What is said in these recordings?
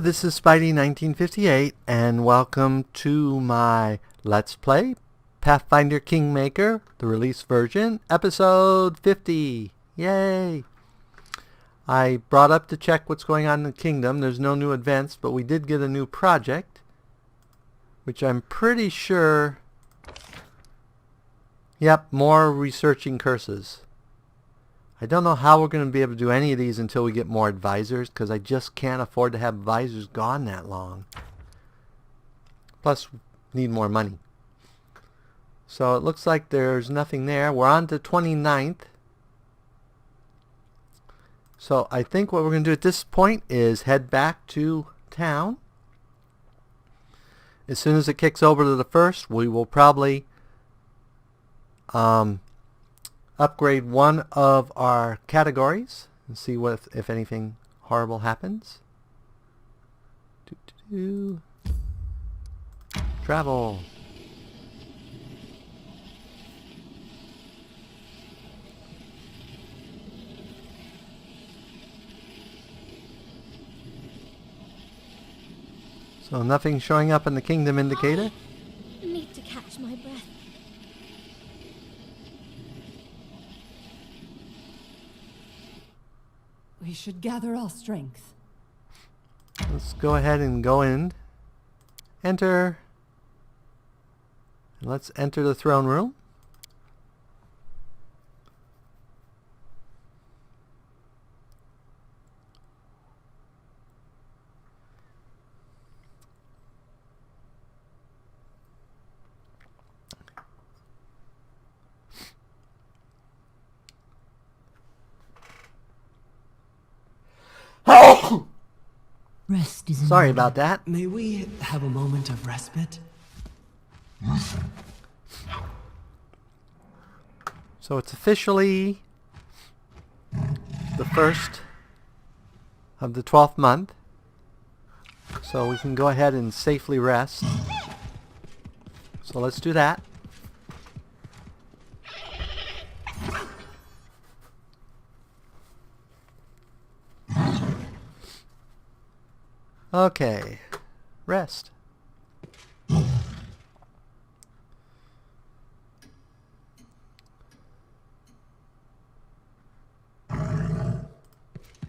this is Spidey1958 and welcome to my Let's Play Pathfinder Kingmaker, the release version, episode 50. Yay! I brought up to check what's going on in the kingdom. There's no new events, but we did get a new project, which I'm pretty sure... Yep, more researching curses. I don't know how we're going to be able to do any of these until we get more advisors, because I just can't afford to have advisors gone that long. Plus, need more money. So it looks like there's nothing there. We're on to 29th. So I think what we're going to do at this point is head back to town. As soon as it kicks over to the first, we will probably upgrade one of our categories and see what if anything horrible happens. Travel. So nothing showing up in the kingdom indicator. I need to catch my breath. We should gather our strength. Let's go ahead and go in. Enter. And let's enter the throne room. Rest is Sorry about that. May we have a moment of respite? So it's officially the first of the 12th month. So we can go ahead and safely rest. So let's do that. Okay, rest.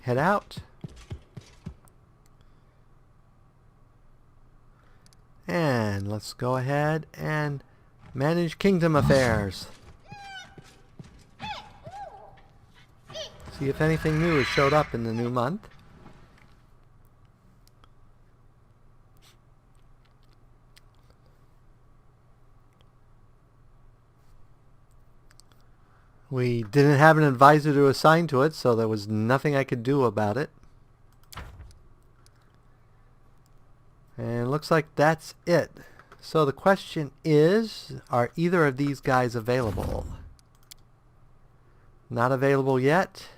Head out. And let's go ahead and manage kingdom affairs. See if anything new has showed up in the new month. We didn't have an advisor to assign to it, so there was nothing I could do about it. And it looks like that's it. So the question is, are either of these guys available? Not available yet.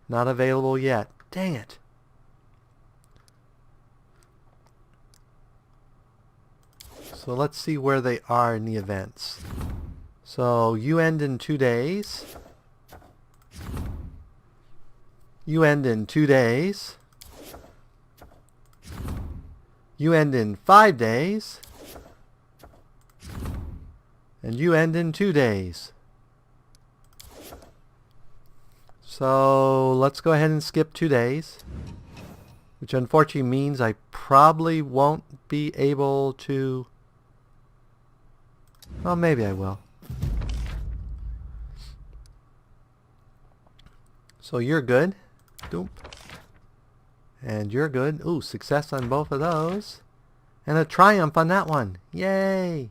Not available yet. Dang it. So let's see where they are in the events. So you end in 2 days. You end in 2 days. You end in 5 days. And you end in 2 days. So let's go ahead and skip 2 days. Which unfortunately means I probably won't be able to... Well, maybe I will. So you're good. Doop. And you're good. Ooh, success on both of those. And a triumph on that one. Yay!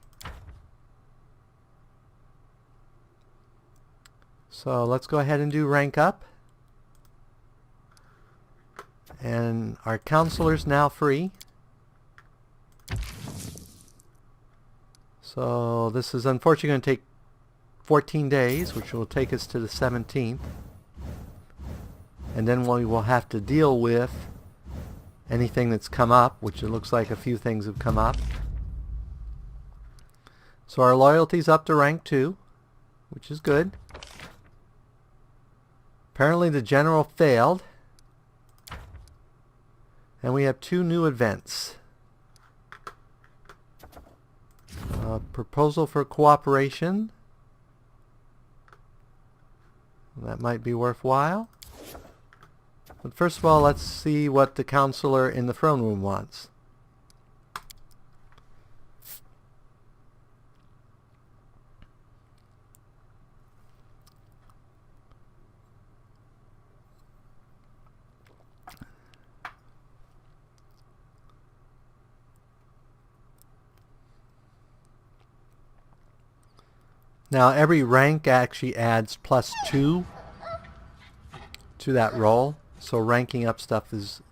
So let's go ahead and do rank up. And our counselor's now free. So this is unfortunately going to take 14 days, which will take us to the 17th. And then we will have to deal with anything that's come up, which it looks like a few things have come up. So our loyalty's up to rank 2, which is good. Apparently the general failed. And we have 2 new events. Proposal for cooperation. That might be worthwhile. But first of all, let's see what the counselor in the throne room wants. Now every rank actually adds +2 to that roll, so ranking up stuff is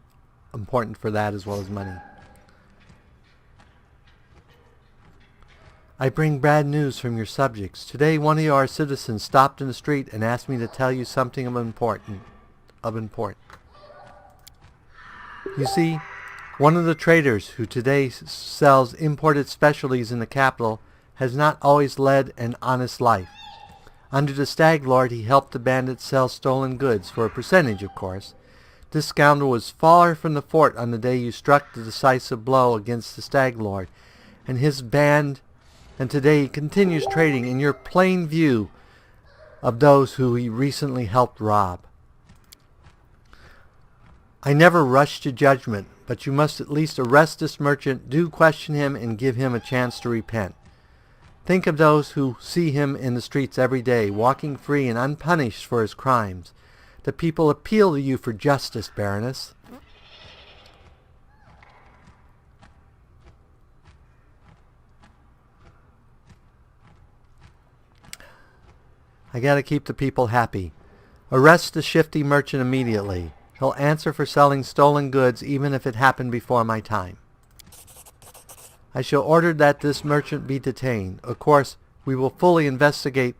important for that as well as money. I bring bad news from your subjects. Today one of our citizens stopped in the street and asked me to tell you something of import. You see, one of the traders who today sells imported specialties in the capital has not always led an honest life. Under the Stag Lord, he helped the bandits sell stolen goods, for a percentage, of course. This scoundrel was far from the fort on the day you struck the decisive blow against the Stag Lord and his band, and today he continues trading in your plain view of those who he recently helped rob. I never rush to judgment, but you must at least arrest this merchant, do question him, and give him a chance to repent. Think of those who see him in the streets every day, walking free and unpunished for his crimes. The people appeal to you for justice, Baroness. I gotta keep the people happy. Arrest the shifty merchant immediately. He'll answer for selling stolen goods even if it happened before my time. I shall order that this merchant be detained. Of course, we will fully investigate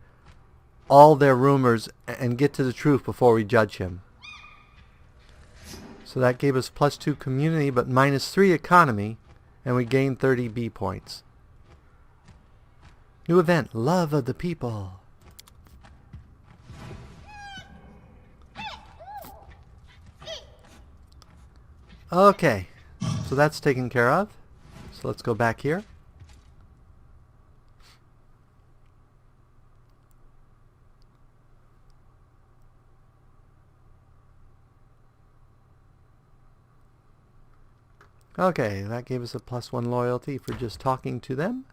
all their rumors and get to the truth before we judge him. So that gave us +2 community, but -3 economy, and we gained 30 B points. New event, love of the people. Okay, so that's taken care of. So let's go back here. Okay, that gave us a +1 loyalty for just talking to them.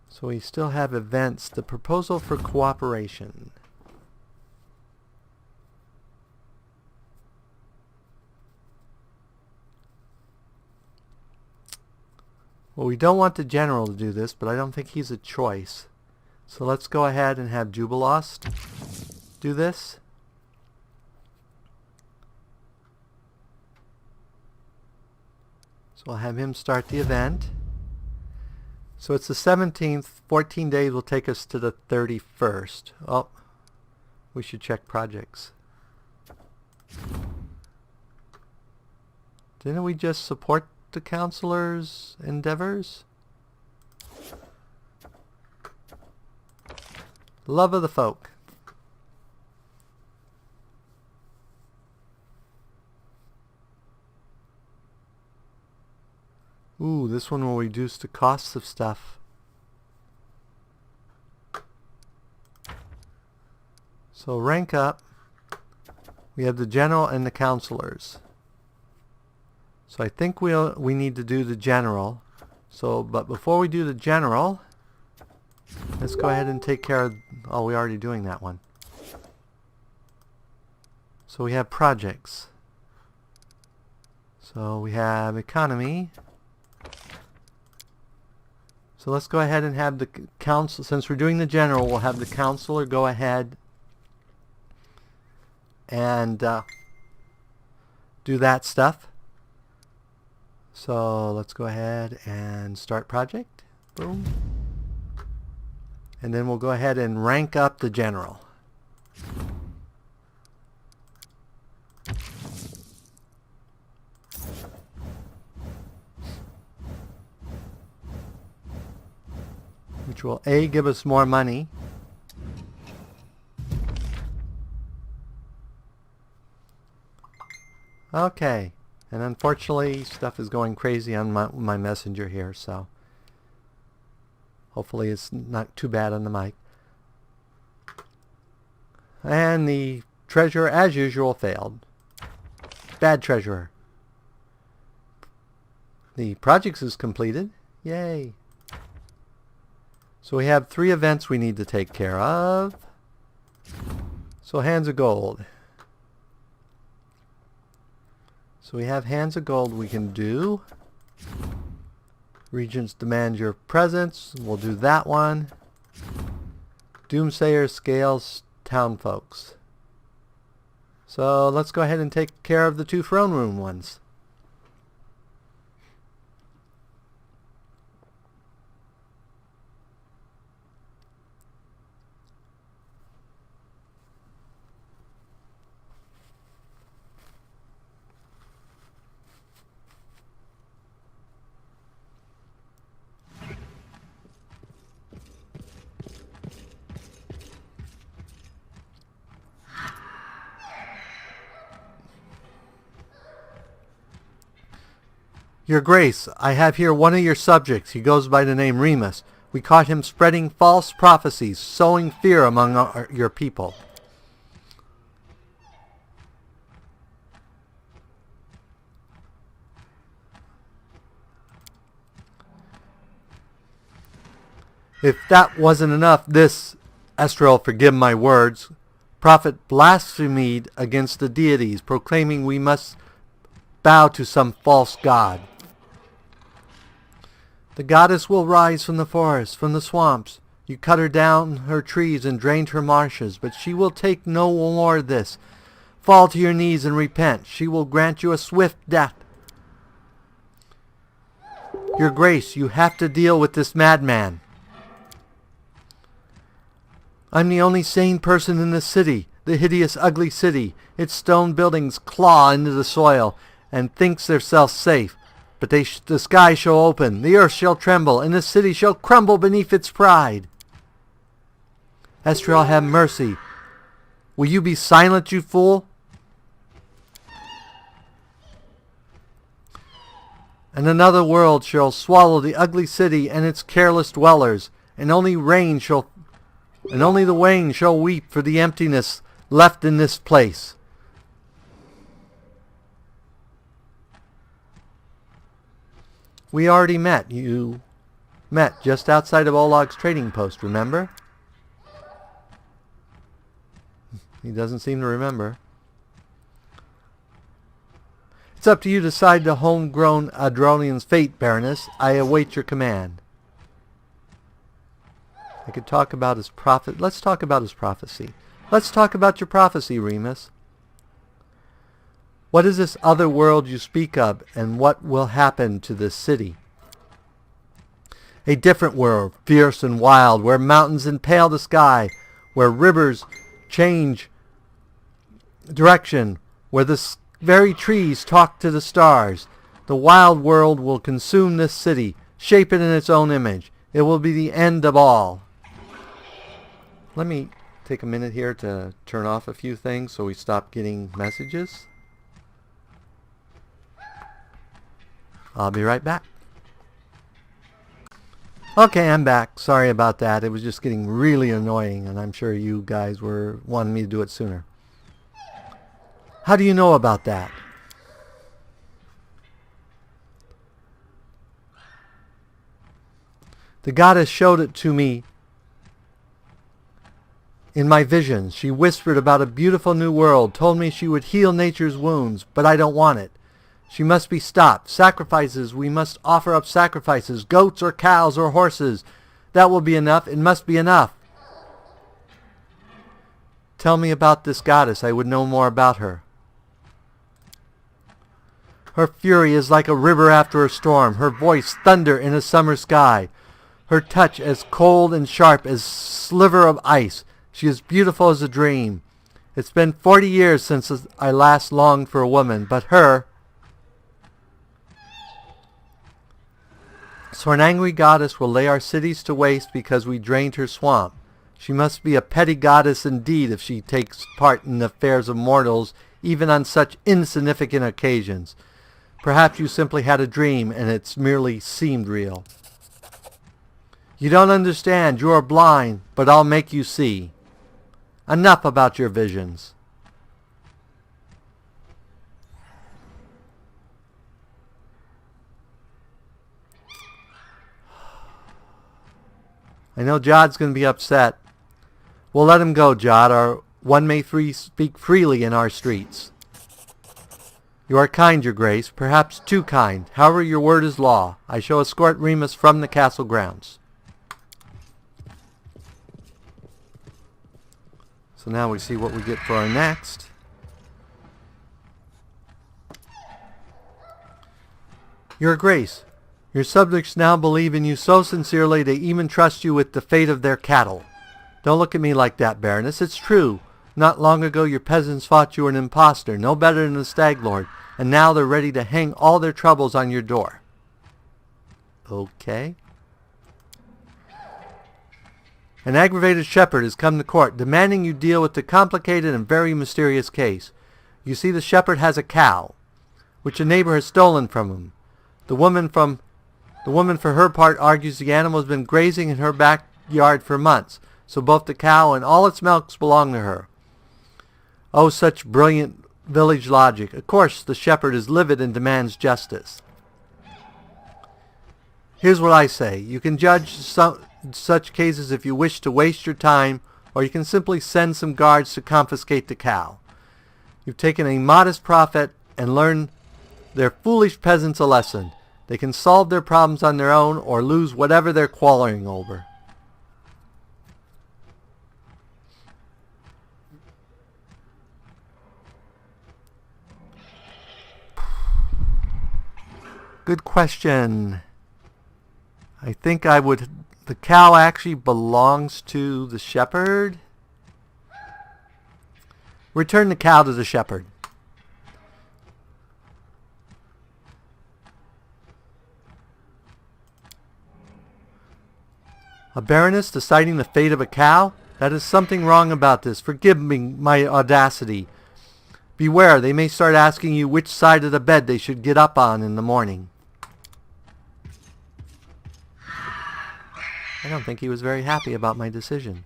So we still have events. The proposal for cooperation. Well, we don't want the general to do this, but I don't think he's a choice. So let's go ahead and have Jubilost do this. So I'll have him start the event. So it's the 17th. 14 days will take us to the 31st. Oh, we should check projects. Didn't we just support the counselor's endeavors? Love of the folk. Ooh, this one will reduce the costs of stuff. So rank up. We have the general and the counselors. So I think we need to do the general. So, but before we do the general, let's go ahead and take care of... Oh, we're already doing that one. So we have projects. So we have economy. So let's go ahead and have the council... Since we're doing the general, we'll have the counselor go ahead and do that stuff. So let's go ahead and start project. Boom. And then we'll go ahead and rank up the general. Which will A, give us more money. Okay. And unfortunately, stuff is going crazy on my messenger here, so hopefully it's not too bad on the mic. And the treasurer, as usual, failed. Bad treasurer. The project is completed. Yay. So we have 3 events we need to take care of. So hands of gold. So we have hands of gold we can do. Regents demand your presence. We'll do that one. Doomsayer scales town folks. So let's go ahead and take care of the 2 throne room ones. Your Grace, I have here one of your subjects. He goes by the name Remus. We caught him spreading false prophecies, sowing fear among your people. If that wasn't enough, this, Estrel, forgive my words, prophet blasphemed against the deities, proclaiming we must bow to some false god. The goddess will rise from the forest, from the swamps. You cut her down her trees and drained her marshes, but she will take no more of this. Fall to your knees and repent. She will grant you a swift death. Your Grace, you have to deal with this madman. I'm the only sane person in the city, the hideous, ugly city. Its stone buildings claw into the soil and thinks themselves safe. But the sky shall open, the earth shall tremble, and the city shall crumble beneath its pride. Estrel, have mercy. Will you be silent, you fool? And another world shall swallow the ugly city and its careless dwellers, and only the rain shall weep for the emptiness left in this place. We already met. You met just outside of Olog's trading post, remember? He doesn't seem to remember. It's up to you to decide the homegrown Adronian's fate, Baroness. I await your command. I could talk about his prophet. Let's talk about his prophecy. Let's talk about your prophecy, Remus. What is this other world you speak of, and what will happen to this city? A different world, fierce and wild, where mountains impale the sky, where rivers change direction, where the very trees talk to the stars. The wild world will consume this city, shape it in its own image. It will be the end of all. Let me take a minute here to turn off a few things so we stop getting messages. I'll be right back. Okay, I'm back. Sorry about that. It was just getting really annoying, and I'm sure you guys were wanting me to do it sooner. How do you know about that? The goddess showed it to me in my visions. She whispered about a beautiful new world, told me she would heal nature's wounds, but I don't want it. She must be stopped. Sacrifices, we must offer up sacrifices, goats or cows or horses. That will be enough. It must be enough. Tell me about this goddess. I would know more about her. Her fury is like a river after a storm, her voice thunder in a summer sky, her touch as cold and sharp as sliver of ice. She is beautiful as a dream. It's been 40 years since I last longed for a woman, but her... So an angry goddess will lay our cities to waste because we drained her swamp. She must be a petty goddess indeed if she takes part in the affairs of mortals even on such insignificant occasions. Perhaps you simply had a dream and it's merely seemed real. You don't understand. You are blind, but I'll make you see. Enough about your visions. I know Jod's going to be upset. We'll let him go, Jod, or one may speak freely in our streets. You are kind, your grace, perhaps too kind. However, your word is law. I shall escort Remus from the castle grounds. So now we see what we get for our next. Your grace, your subjects now believe in you so sincerely they even trust you with the fate of their cattle. Don't look at me like that, Baroness. It's true. Not long ago your peasants thought you were an impostor, no better than the Stag Lord, and now they're ready to hang all their troubles on your door. Okay. An aggravated shepherd has come to court, demanding you deal with the complicated and very mysterious case. You see, the shepherd has a cow, which a neighbor has stolen from him. The woman for her part argues the animal has been grazing in her backyard for months, so both the cow and all its milks belong to her. Oh, such brilliant village logic. Of course, the shepherd is livid and demands justice. Here's what I say. You can judge such cases if you wish to waste your time, or you can simply send some guards to confiscate the cow. You've taken a modest profit and learned their foolish peasants a lesson. They can solve their problems on their own or lose whatever they're quarreling over. Good question. I think the cow actually belongs to the shepherd. Return the cow to the shepherd. A baroness deciding the fate of a cow? That is something wrong about this. Forgive me my audacity. Beware, they may start asking you which side of the bed they should get up on in the morning. I don't think he was very happy about my decision.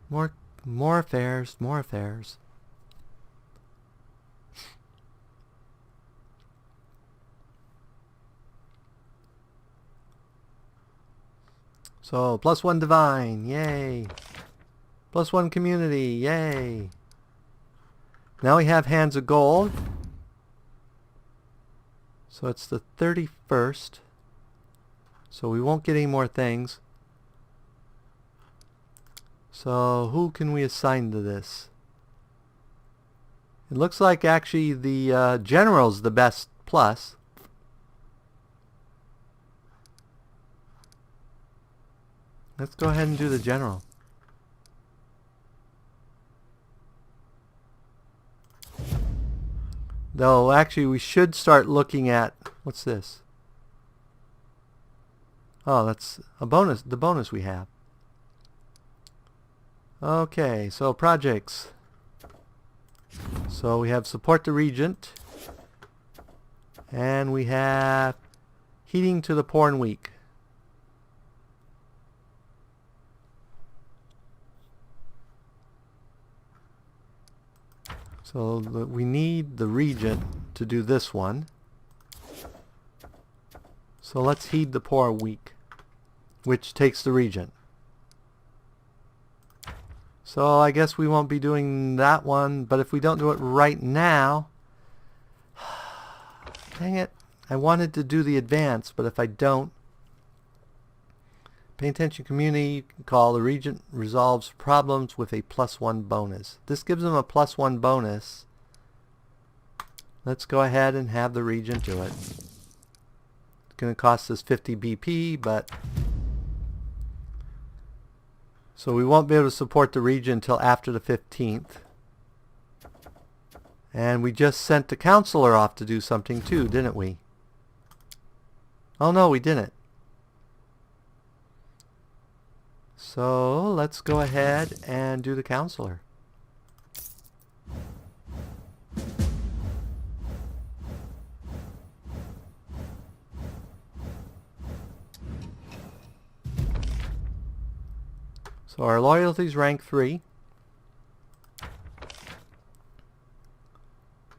More affairs, more affairs. So, +1 divine, yay. +1 community, yay. Now we have hands of gold. So it's the 31st. So we won't get any more things. So who can we assign to this? It looks like actually the general's the best plus. Let's go ahead and do the general. Though actually we should start looking at, what's this? Oh, that's a bonus, the bonus we have. Okay, so projects. So we have support the regent. And we have heating to the poor and weak. So we need the regent to do this one. So let's heed the poor weak, which takes the regent. So I guess we won't be doing that one, but if we don't do it right now, dang it, I wanted to do the advance, but if I don't, pay attention community call, the regent resolves problems with a +1 bonus. This gives them a +1 bonus. Let's go ahead and have the regent do it. It's going to cost us 50 BP, but so we won't be able to support the regent until after the 15th. And we just sent the counselor off to do something too, didn't we? Oh no, we didn't. So let's go ahead and do the counselor. So our loyalty's rank 3.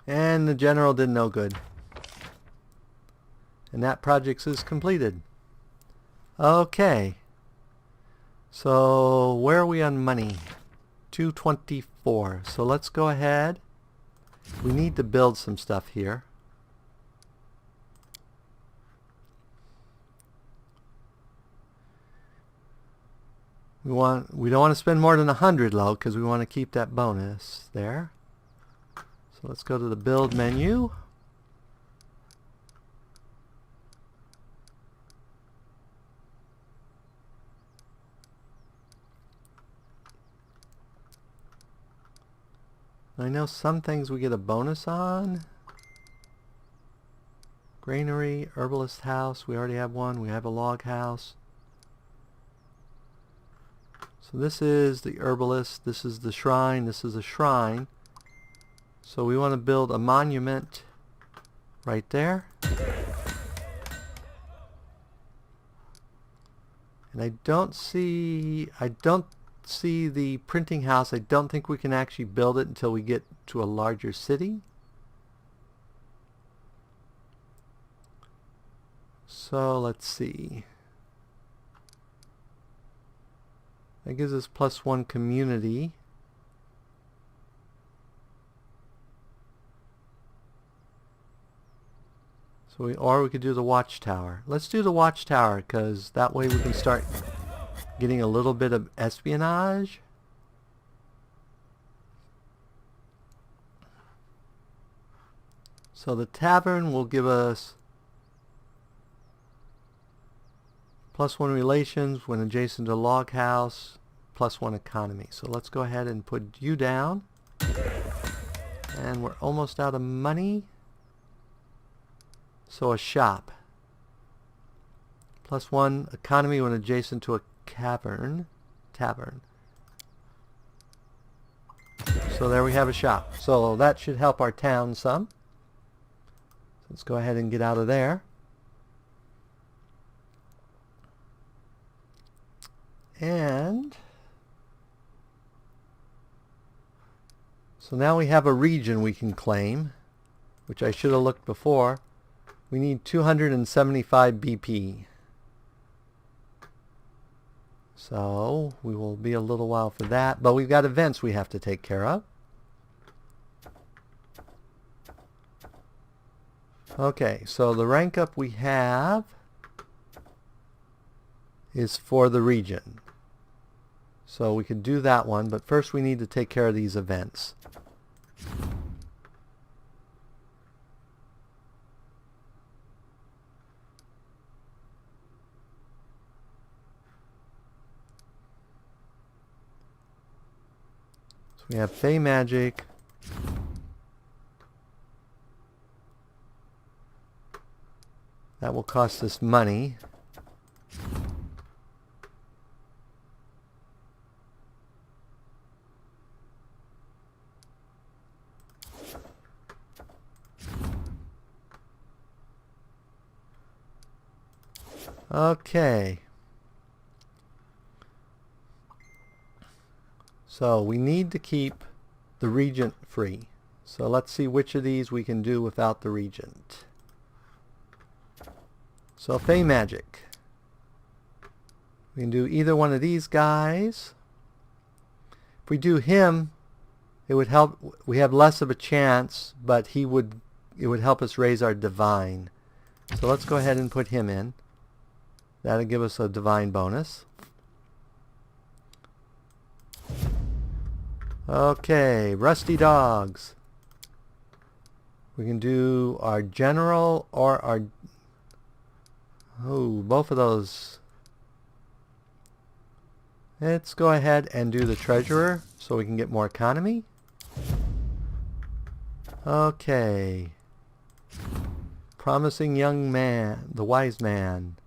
And the general did no good. And that project is completed. Okay. So where are we on money? 224. So let's go ahead. We need to build some stuff here. We don't want to spend more than 100 low because we want to keep that bonus there. So let's go to the build menu. I know some things we get a bonus on. Granary, herbalist house, we already have one. We have a log house. So this is the herbalist, this is the shrine, this is a shrine. So we want to build a monument right there. And I don't see the printing house. I don't think we can actually build it until we get to a larger city. So let's see. That gives us +1 community. So or we could do the watchtower. Let's do the watchtower because that way we can start getting a little bit of espionage. So the tavern will give us +1 relations when adjacent to log house, +1 economy. So let's go ahead and put you down. And we're almost out of money. So a shop. +1 economy when adjacent to a tavern. So there we have a shop. So that should help our town some. So let's go ahead and get out of there. And so now we have a region we can claim, which I should have looked before. We need 275 BP. So we will be a little while for that, but we've got events we have to take care of. Okay, so the rank up we have is for the region. So we could do that one, but first we need to take care of these events. So we have Fey Magic. That will cost us money. Okay. So we need to keep the regent free. So let's see which of these we can do without the regent. So Fey Magic. We can do either one of these guys. If we do him, it would help. We have less of a chance, but it would help us raise our divine. So let's go ahead and put him in. That'll give us a divine bonus. Okay, Rusty Dogs. We can do our general or our... Oh, both of those. Let's go ahead and do the treasurer so we can get more economy. Okay. Promising young man, the wise man.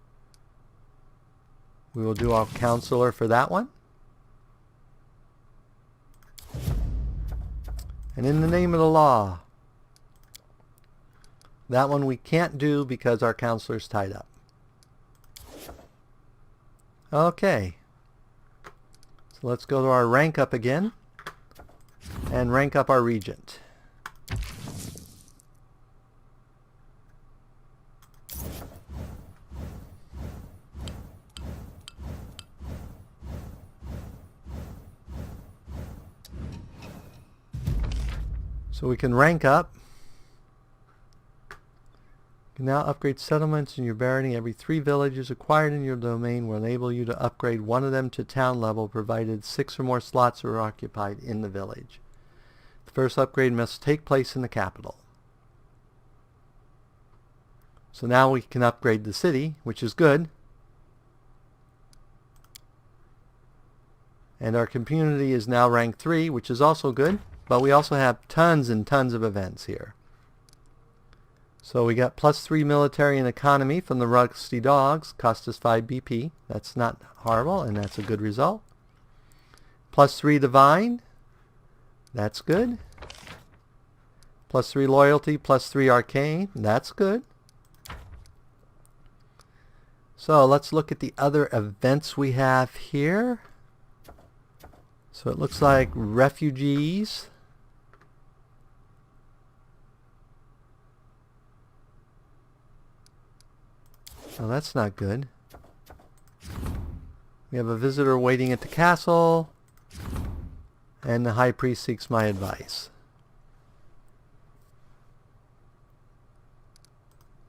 We will do our counselor for that one. And in the name of the law. That one we can't do because our counselor's tied up. Okay. So let's go to our rank up again. And rank up our regent. So we can rank up. You can now upgrade settlements in your barony. Every 3 villages acquired in your domain will enable you to upgrade one of them to town level, provided 6 or more slots are occupied in the village. The first upgrade must take place in the capital. So now we can upgrade the city, which is good. And our community is now rank 3, which is also good. But we also have tons and tons of events here. So we got +3 military and economy from the Rusty Dogs. Cost us 5 BP. That's not horrible, and that's a good result. +3 divine. That's good. +3 loyalty, +3 arcane. That's good. So let's look at the other events we have here. So it looks like refugees. Oh, that's not good. We have a visitor waiting at the castle. And the high priest seeks my advice.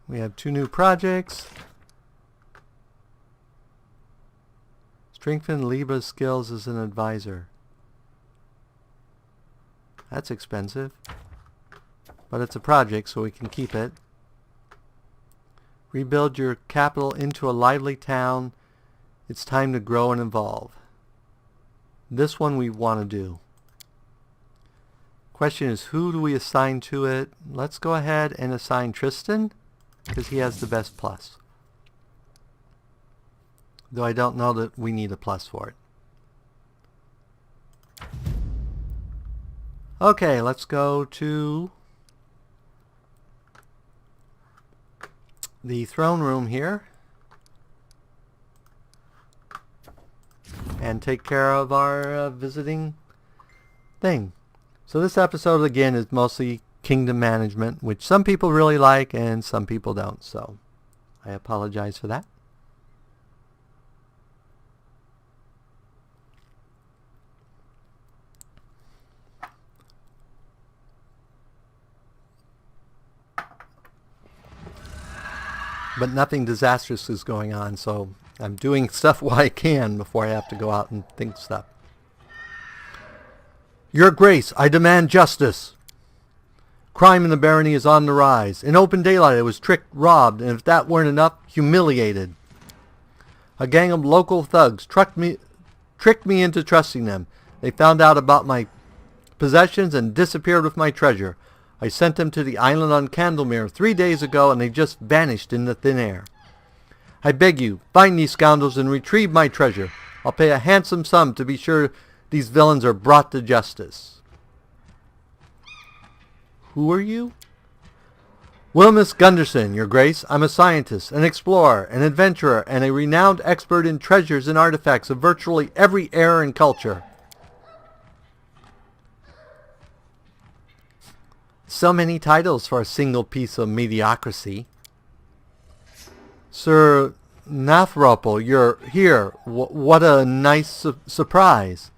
We have 2 new projects. Strengthen Libra's skills as an advisor. That's expensive. But it's a project, so we can keep it. Rebuild your capital into a lively town. It's time to grow and evolve. This one we want to do. Question is, who do we assign to it? Let's go ahead and assign Tristan, because he has the best plus. Though I don't know that we need a plus for it. Okay, let's go to the throne room here and take care of our visiting thing. So this episode again is mostly kingdom management, which some people really like and some people don't, so I apologize for that. But nothing disastrous is going on, so I'm doing stuff while I can before I have to go out and think stuff. Your Grace, I demand justice. Crime in the barony is on the rise. In open daylight I was tricked, robbed, and if that weren't enough, humiliated. A gang of local thugs tricked me into trusting them. They found out about my possessions and disappeared with my treasure. I sent them to the island on Candlemere 3 days ago, and they just vanished in the thin air. I beg you, find these scoundrels and retrieve my treasure. I'll pay a handsome sum to be sure these villains are brought to justice. Who are you? Wilmus Gunderson, Your Grace. I'm a scientist, an explorer, an adventurer, and a renowned expert in treasures and artifacts of virtually every era and culture. So many titles for a single piece of mediocrity. Sir Nathropel, you're here. What a nice surprise.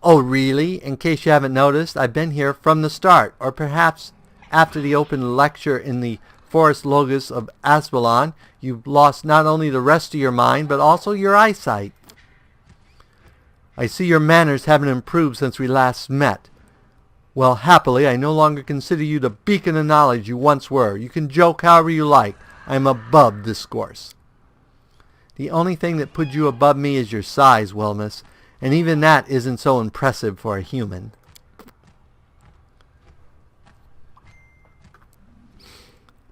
Oh, really? In case you haven't noticed, I've been here from the start, or perhaps after the open lecture in the Forest Logos of Asbalon, you've lost not only the rest of your mind, but also your eyesight. I see your manners haven't improved since we last met. Well, happily, I no longer consider you the beacon of knowledge you once were. You can joke however you like. I am above discourse. The only thing that puts you above me is your size, Wilmus, and even that isn't so impressive for a human.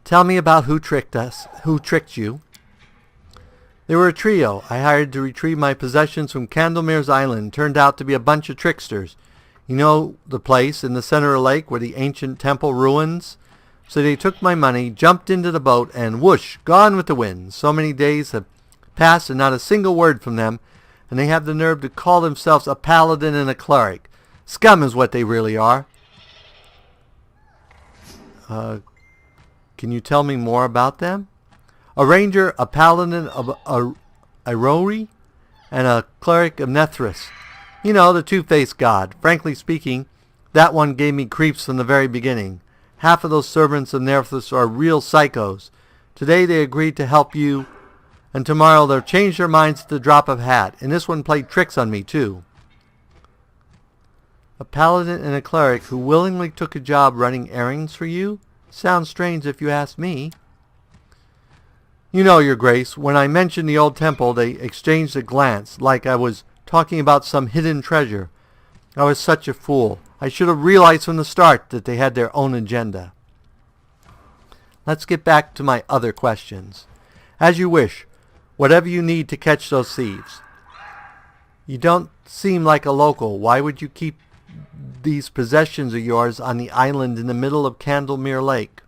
Tell me about who tricked us, who tricked you. They were a trio I hired to retrieve my possessions from Candlemir's Island. Turned out to be a bunch of tricksters. You know the place in the center of the lake where the ancient temple ruins? So they took my money, jumped into the boat, and whoosh, gone with the wind. So many days have passed and not a single word from them, and they have the nerve to call themselves a paladin and a cleric. Scum is what they really are. Can you tell me more about them? A ranger, a paladin of Irori, and a cleric of Nethris. You know, the two-faced god. Frankly speaking, that one gave me creeps from the very beginning. Half of those servants of Nethris are real psychos. Today they agreed to help you, and tomorrow they'll change their minds at the drop of a hat. And this one played tricks on me, too. A paladin and a cleric who willingly took a job running errands for you? Sounds strange if you ask me. You know, Your Grace, when I mentioned the old temple, they exchanged a glance, like I was talking about some hidden treasure. I was such a fool. I should have realized from the start that they had their own agenda. Let's get back to my other questions. As you wish, whatever you need to catch those thieves. You don't seem like a local. Why would you keep these possessions of yours on the island in the middle of Candlemere Lake?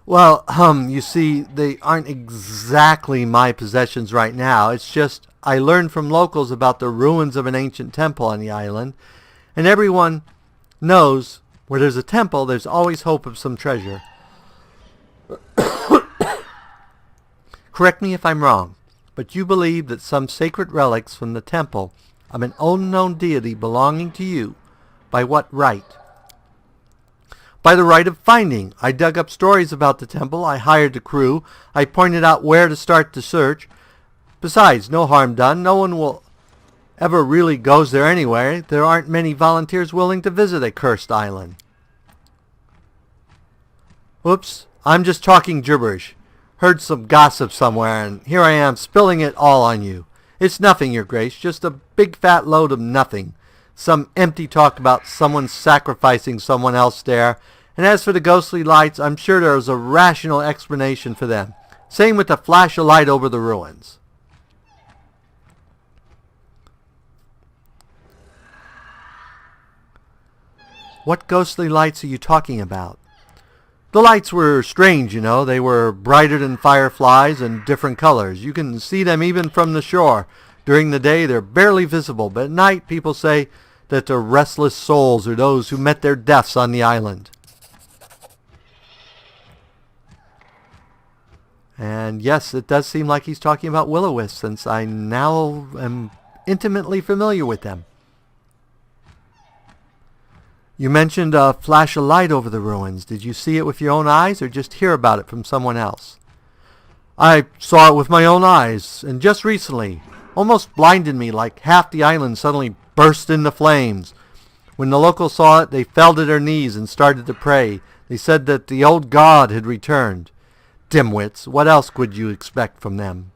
Well, you see, they aren't exactly my possessions right now. It's just I learned from locals about the ruins of an ancient temple on the island, and everyone knows where there's a temple, there's always hope of some treasure. Correct me if I'm wrong, but you believe that some sacred relics from the temple of an unknown deity belonging to you, by what right? By the right of finding. I dug up stories about the temple. I hired the crew. I pointed out where to start the search. Besides, no harm done. No one will ever really goes there anyway. There aren't many volunteers willing to visit a cursed island. Oops, I'm just talking gibberish. Heard some gossip somewhere, and here I am spilling it all on you. It's nothing, Your Grace, just a big fat load of nothing. Some empty talk about someone sacrificing someone else there. And as for the ghostly lights, I'm sure there is a rational explanation for them. Same with the flash of light over the ruins. What ghostly lights are you talking about? The lights were strange, you know. They were brighter than fireflies and different colors. You can see them even from the shore. During the day, they're barely visible, but at night, people say that they're restless souls or those who met their deaths on the island. And yes, it does seem like he's talking about will-o-wisps, since I now am intimately familiar with them. You mentioned a flash of light over the ruins. Did you see it with your own eyes or just hear about it from someone else? I saw it with my own eyes, and just recently. Almost blinded me, like half the island suddenly burst into flames. When the locals saw it, they fell to their knees and started to pray. They said that the old god had returned. Dimwits, what else could you expect from them?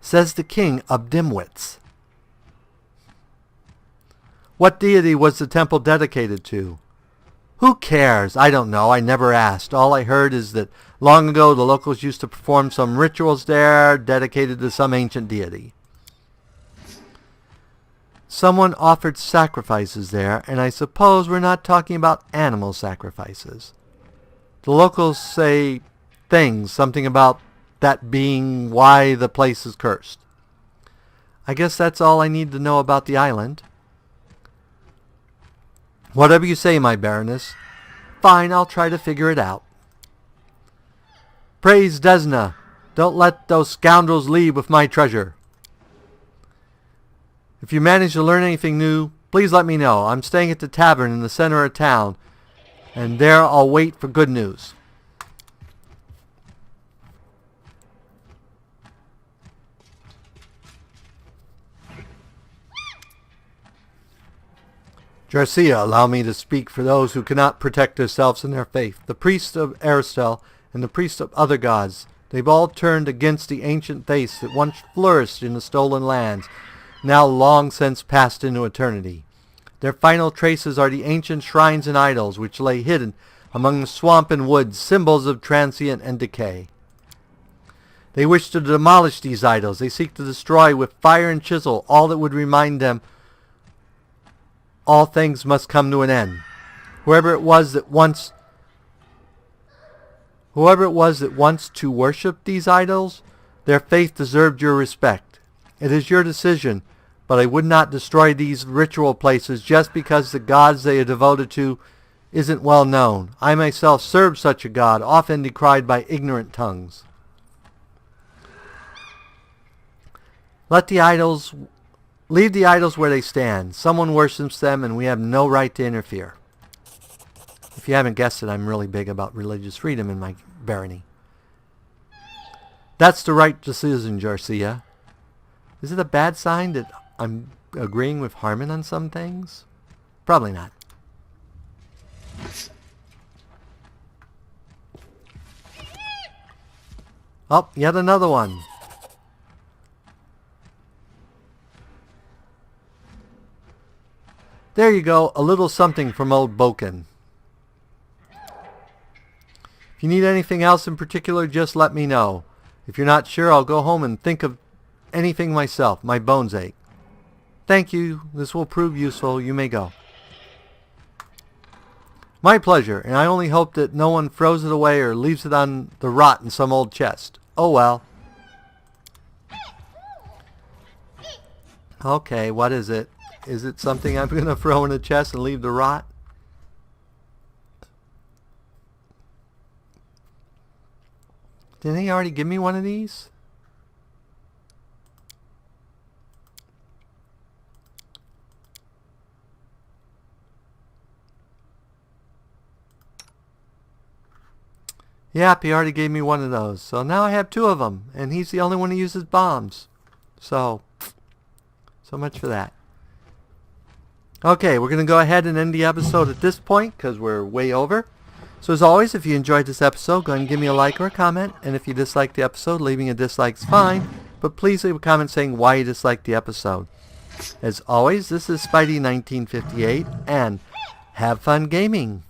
Says the king of dimwits. What deity was the temple dedicated to? Who cares? I don't know. I never asked. All I heard is that long ago the locals used to perform some rituals there dedicated to some ancient deity. Someone offered sacrifices there, and I suppose we're not talking about animal sacrifices. The locals say things, something about that being why the place is cursed. I guess that's all I need to know about the island. Whatever you say, my Baroness. Fine, I'll try to figure it out. Praise Desna. Don't let those scoundrels leave with my treasure. If you manage to learn anything new, please let me know. I'm staying at the tavern in the center of town, and there I'll wait for good news. Jarcia, allow me to speak for those who cannot protect themselves in their faith. The priests of Aristel and the priests of other gods, they've all turned against the ancient faiths that once flourished in the stolen lands, now long since passed into eternity. Their final traces are the ancient shrines and idols which lay hidden among the swamp and woods, symbols of transient and decay. They wish to demolish these idols. They seek to destroy with fire and chisel all that would remind them all things must come to an end. Whoever it was that once to worship these idols, their faith deserved your respect. It is your decision, but I would not destroy these ritual places just because the gods they are devoted to isn't well known. I myself served such a god, often decried by ignorant tongues. Leave the idols where they stand. Someone worships them and we have no right to interfere. If you haven't guessed it, I'm really big about religious freedom in my barony. That's the right decision, Garcia. Is it a bad sign that I'm agreeing with Harmon on some things? Probably not. Oh, yet another one. There you go, a little something from old Boken. If you need anything else in particular, just let me know. If you're not sure, I'll go home and think of anything myself. My bones ache. Thank you. This will prove useful. You may go. My pleasure, and I only hope that no one throws it away or leaves it on the rot in some old chest. Oh well. Okay, what is it? Is it something I'm going to throw in a chest and leave to rot? Didn't he already give me one of these? Yep, he already gave me one of those. So now I have two of them, and he's the only one who uses bombs. So much for that. Okay, we're going to go ahead and end the episode at this point because we're way over. So as always, if you enjoyed this episode, go ahead and give me a like or a comment. And if you disliked the episode, leaving a dislike is fine. But please leave a comment saying why you disliked the episode. As always, this is Spidey 1958, and have fun gaming.